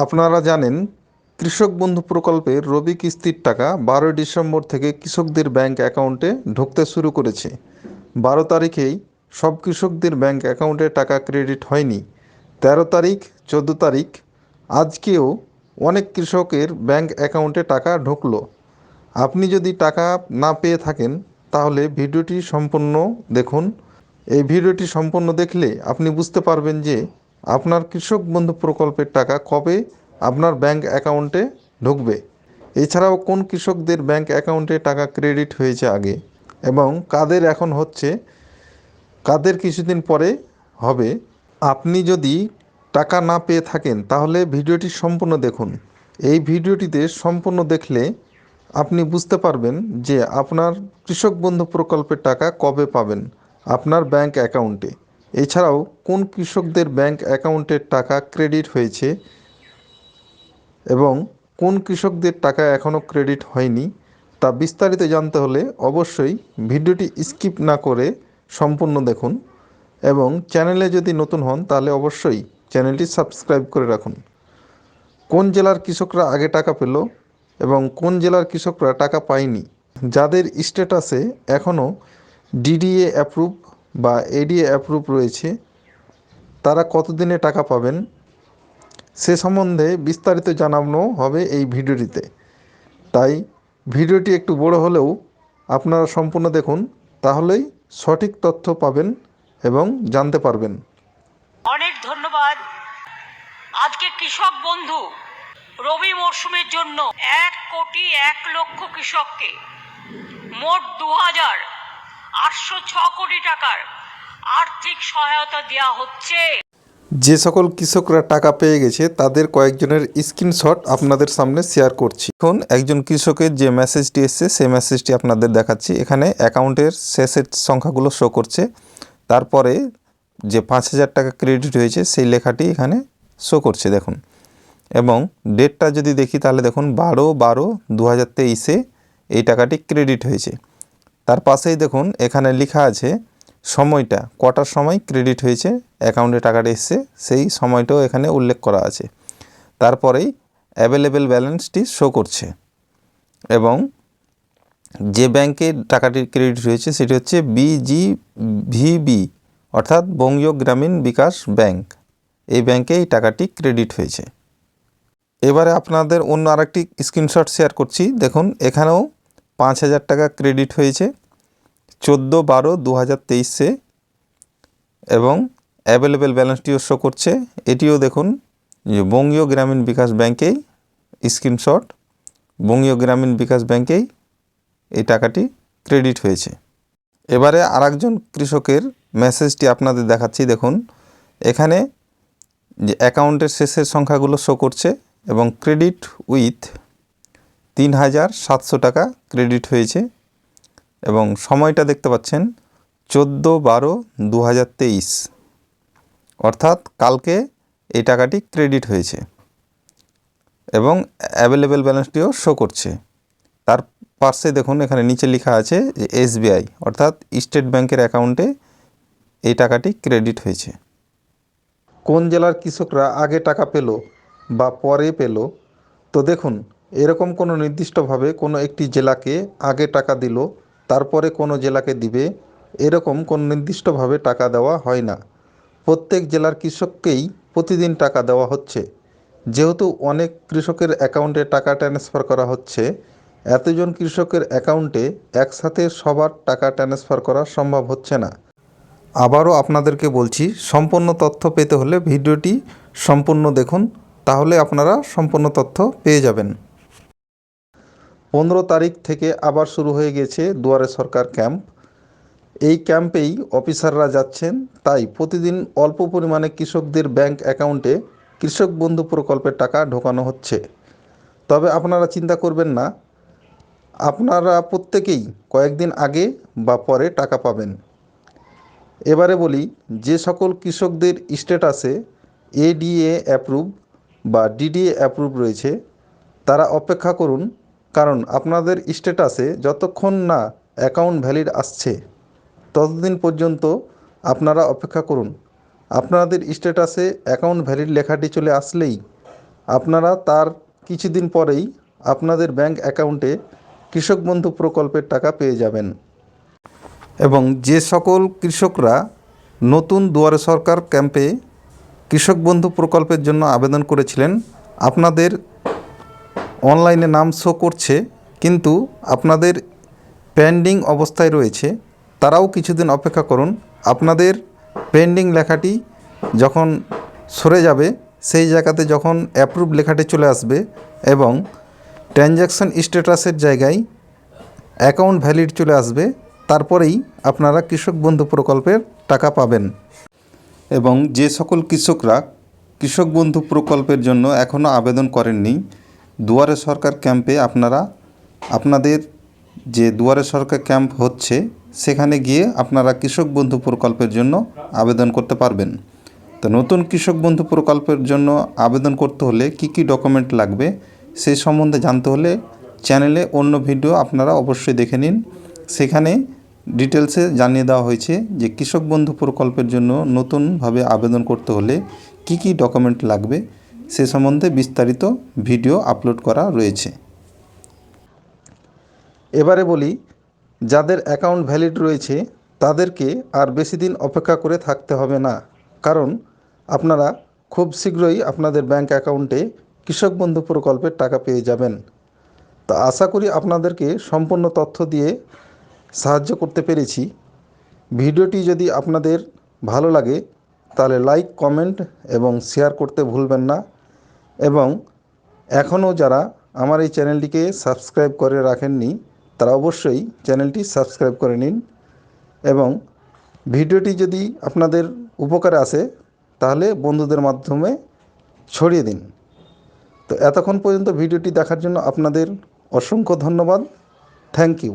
আপনারা জানেন কৃষক বন্ধু প্রকল্পের রবি কিস্তির টাকা 12 ডিসেম্বর থেকে কৃষকদের ব্যাংক অ্যাকাউন্টে ঢুকতে শুরু করেছে। 12 তারিখেই সব কৃষকদের ব্যাংক অ্যাকাউন্টে টাকা ক্রেডিট হয়নি। 13 তারিখ, 14 তারিখ, আজকেও অনেক কৃষকের ব্যাংক অ্যাকাউন্টে টাকা ঢুকলো। আপনি যদি টাকা না পেয়ে থাকেন তাহলে ভিডিওটি সম্পূর্ণ দেখুন। এই ভিডিওটি সম্পূর্ণ দেখলে আপনি বুঝতে পারবেন যে আপনার কৃষক বন্ধু প্রকল্পের টাকা কবে আপনার ব্যাংক অ্যাকাউন্টে ঢুকবে। এছাড়াও কোন কৃষকদের ব্যাংক অ্যাকাউন্টে টাকা ক্রেডিট হয়েছে আগে এবং কাদের এখন হচ্ছে, কাদের কিছুদিন পরে হবে। আপনি যদি টাকা না পেয়ে থাকেন তাহলে ভিডিওটি সম্পূর্ণ দেখুন। এই ভিডিওটিতে সম্পূর্ণ দেখলে আপনি বুঝতে পারবেন যে আপনার কৃষক বন্ধু প্রকল্পের টাকা কবে পাবেন আপনার ব্যাংক অ্যাকাউন্টে। এছাড়াও কোন কৃষকদের ব্যাংক অ্যাকাউন্টের টাকা ক্রেডিট হয়েছে এবং কোন কৃষকদের টাকা এখনও ক্রেডিট হয়নি তা বিস্তারিত জানতে হলে অবশ্যই ভিডিওটি স্কিপ না করে সম্পূর্ণ দেখুন এবং চ্যানেলে যদি নতুন হন তাহলে অবশ্যই চ্যানেলটি সাবস্ক্রাইব করে রাখুন। কোন জেলার কৃষকরা আগে টাকা পেল এবং কোন জেলার কৃষকরা টাকা পায়নি, যাদের স্ট্যাটাসে এখনও ডিডিএ অ্যাপ্রুভ বা এডিএ অ্যাপ্রুভ রয়েছে, তারা কতদিনে টাকা পাবেন সে সম্বন্ধে বিস্তারিত জানানো হবে এই ভিডিওটিতে। তাই ভিডিওটি একটু বড় হলেও আপনারা সম্পূর্ণ দেখুন, তাহলেই সঠিক তথ্য পাবেন এবং জানতে পারবেন। অনেক ধন্যবাদ। আজকে কৃষক বন্ধু রবি মরশুমের জন্য 1,01,00,000 কৃষককে মোট 2,806 কোটি টাকার আর্থিক সহায়তা দেওয়া হচ্ছে। যে সকল কৃষকরা টাকা পেয়ে গেছে তাদের কয়েকজনের স্ক্রিনশট আপনাদের সামনে শেয়ার করছি। এখন একজন কৃষকের যে মেসেজটি এসছে সেই মেসেজটি আপনাদের দেখাচ্ছি। এখানে অ্যাকাউন্টের শেষের সংখ্যাগুলো শো করছে, তারপরে যে 5,000 টাকা ক্রেডিট হয়েছে সেই লেখাটি এখানে শো করছে দেখুন। এবং ডেটটা যদি দেখি তাহলে দেখুন 12/12/2023-এ এই টাকাটি ক্রেডিট হয়েছে। তার পাশেই দেখুন এখানে লেখা আছে সময়টা, কটার সময় ক্রেডিট হয়েছে অ্যাকাউন্টে টাকাটা এসছে সেই সময়টাও এখানে উল্লেখ করা আছে। তারপরেই অ্যাভেলেবেল ব্যালেন্সটি শো করছে এবং যে ব্যাংকে টাকাটি ক্রেডিট হয়েছে সেটি হচ্ছে BGVB অর্থাৎ বঙ্গীয় গ্রামীণ বিকাশ ব্যাংক। এই ব্যাংকে এই টাকাটি ক্রেডিট হয়েছে। এবারে আপনাদের অন্য আরেকটি স্ক্রিনশট শেয়ার করছি। দেখুন এখানেও 5,000 টাকা ক্রেডিট হয়েছে 14/12/2023-এ এবং অ্যাভেলেবেল ব্যালেন্সটিও শো করছে। এটিও দেখুন যে বঙ্গীয় গ্রামীণ বিকাশ ব্যাংকেই স্ক্রিনশট, বঙ্গীয় গ্রামীণ বিকাশ ব্যাংকেই এই টাকাটি ক্রেডিট হয়েছে। এবারে আরেকজন কৃষকের মেসেজটি আপনাদের দেখাচ্ছি। দেখুন এখানে যে অ্যাকাউন্টের শেষের সংখ্যাগুলো শো করছে এবং ক্রেডিট উইথ 3,700 টাকা ক্রেডিট হয়েছে এবং সময়টা দেখতে পাচ্ছেন 14/12/2023 অর্থাৎ কালকে এই টাকাটি ক্রেডিট হয়েছে এবং অ্যাভেলেবেল ব্যালেন্সটিও শো করছে। তার পাশে দেখুন এখানে নিচে লেখা আছে যে SBI অর্থাৎ স্টেট ব্যাংকের অ্যাকাউন্টে এই টাকাটি ক্রেডিট হয়েছে। কোন জেলার কৃষকরা আগে টাকা পেল বা পরে পেল, তো দেখুন এরকম কোনো নির্দিষ্টভাবে কোনো একটি জেলাকে আগে টাকা দিল তারপরে কোনো জেলাকে দিবে, এরকম কোনো নির্দিষ্টভাবে টাকা দেওয়া হয় না। প্রত্যেক জেলার কৃষককেই প্রতিদিন টাকা দেওয়া হচ্ছে। যেহেতু অনেক কৃষকের অ্যাকাউন্টে টাকা ট্রান্সফার করা হচ্ছে, এতজন কৃষকের অ্যাকাউন্টে একসাথে সবার টাকা ট্রান্সফার করা সম্ভব হচ্ছে না। আবারও আপনাদেরকে বলছি, সম্পূর্ণ তথ্য পেতে হলে ভিডিওটি সম্পূর্ণ দেখুন, তাহলে আপনারা সম্পূর্ণ তথ্য পেয়ে যাবেন। 15 তারিখ থেকে আবার শুরু হয়ে গেছে দুয়ারে সরকার ক্যাম্প। এই ক্যাম্পেই অফিসাররা যাচ্ছেন, তাই প্রতিদিন অল্প পরিমাণে কৃষকদের ব্যাংক অ্যাকাউন্টে কৃষক বন্ধু প্রকল্পের টাকা ঢোকানো হচ্ছে। তবে আপনারা চিন্তা করবেন না, আপনারা প্রত্যেকেই কয়েকদিন আগে বা পরে টাকা পাবেন। এবারে বলি, যে সকল কৃষকদের স্ট্যাটাসে এডিএ অ্যাপ্রুভ বা ডিডিএ অ্যাপ্রুভ রয়েছে তারা অপেক্ষা করুন, কারণ আপনাদের স্ট্যাটাসে যতক্ষণ না অ্যাকাউন্ট ভ্যালিড আসছে ততদিন পর্যন্ত আপনারা অপেক্ষা করুন। আপনাদের স্ট্যাটাসে অ্যাকাউন্ট ভ্যালিড লেখাটি চলে আসলেই আপনারা তার কিছুদিন পরেই আপনাদের ব্যাংক অ্যাকাউন্টে কৃষক বন্ধু প্রকল্পের টাকা পেয়ে যাবেন। এবং যে সকল কৃষকরা নতুন দুয়ারে সরকার ক্যাম্পে কৃষক বন্ধু প্রকল্পের জন্য আবেদন করেছিলেন, আপনাদের অনলাইনে নাম শো করছে কিন্তু আপনাদের পেন্ডিং অবস্থায় রয়েছে, তারাও কিছুদিন অপেক্ষা করুন। আপনাদের পেন্ডিং লেখাটি যখন সরে যাবে, সেই জায়গাতে যখন অ্যাপ্রুভ লেখাটি চলে আসবে এবং ট্রানজ্যাকশন স্ট্যাটাসের জায়গায় অ্যাকাউন্ট ভ্যালিড চলে আসবে, তারপরেই আপনারা কৃষক বন্ধু প্রকল্পের টাকা পাবেন। এবং যে সকল কৃষকরা কৃষক বন্ধু প্রকল্পের জন্য এখনও আবেদন করেননি, দুয়ারে সরকার ক্যাম্পে আপনারা আপনাদের যে দুয়ারে সরকার ক্যাম্প হচ্ছে সেখানে গিয়ে আপনারা কৃষক বন্ধু প্রকল্পের জন্য আবেদন করতে পারবেন। তো নতুন কৃষক বন্ধু প্রকল্পের জন্য আবেদন করতে হলে কি কি ডকুমেন্ট লাগবে সেই সম্বন্ধে জানতে হলে চ্যানেলে অন্য ভিডিও আপনারা অবশ্যই দেখে নিন। সেখানে ডিটেলসে জানিয়ে দেওয়া হয়েছে যে কৃষক বন্ধু প্রকল্পের জন্য নতুনভাবে আবেদন করতে হলে কি কি ডকুমেন্ট লাগবে সে সম্বন্ধে বিস্তারিত ভিডিও আপলোড করা রয়েছে। এবারে বলি, যাদের অ্যাকাউন্ট ভ্যালিড রয়েছে তাদেরকে আর বেশি দিন অপেক্ষা করে থাকতে হবে না, কারণ আপনারা খুব শীঘ্রই আপনাদের ব্যাংক অ্যাকাউন্টে কৃষক বন্ধু প্রকল্পের টাকা পেয়ে যাবেন। তো আশা করি আপনাদেরকে সম্পূর্ণ তথ্য দিয়ে সাহায্য করতে পেরেছি। ভিডিওটি যদি আপনাদের ভালো লাগে তাহলে লাইক, কমেন্ট এবং শেয়ার করতে ভুলবেন না। এবং এখনও যারা আমার এই চ্যানেলটিকে সাবস্ক্রাইব করে রাখেননি তারা অবশ্যই চ্যানেলটি সাবস্ক্রাইব করে নিন। এবং ভিডিওটি যদি আপনাদের উপকারে আসে তাহলে বন্ধুদের মাধ্যমে ছড়িয়ে দিন। তো এতক্ষণ পর্যন্ত ভিডিওটি দেখার জন্য আপনাদের অসংখ্য ধন্যবাদ। Thank you.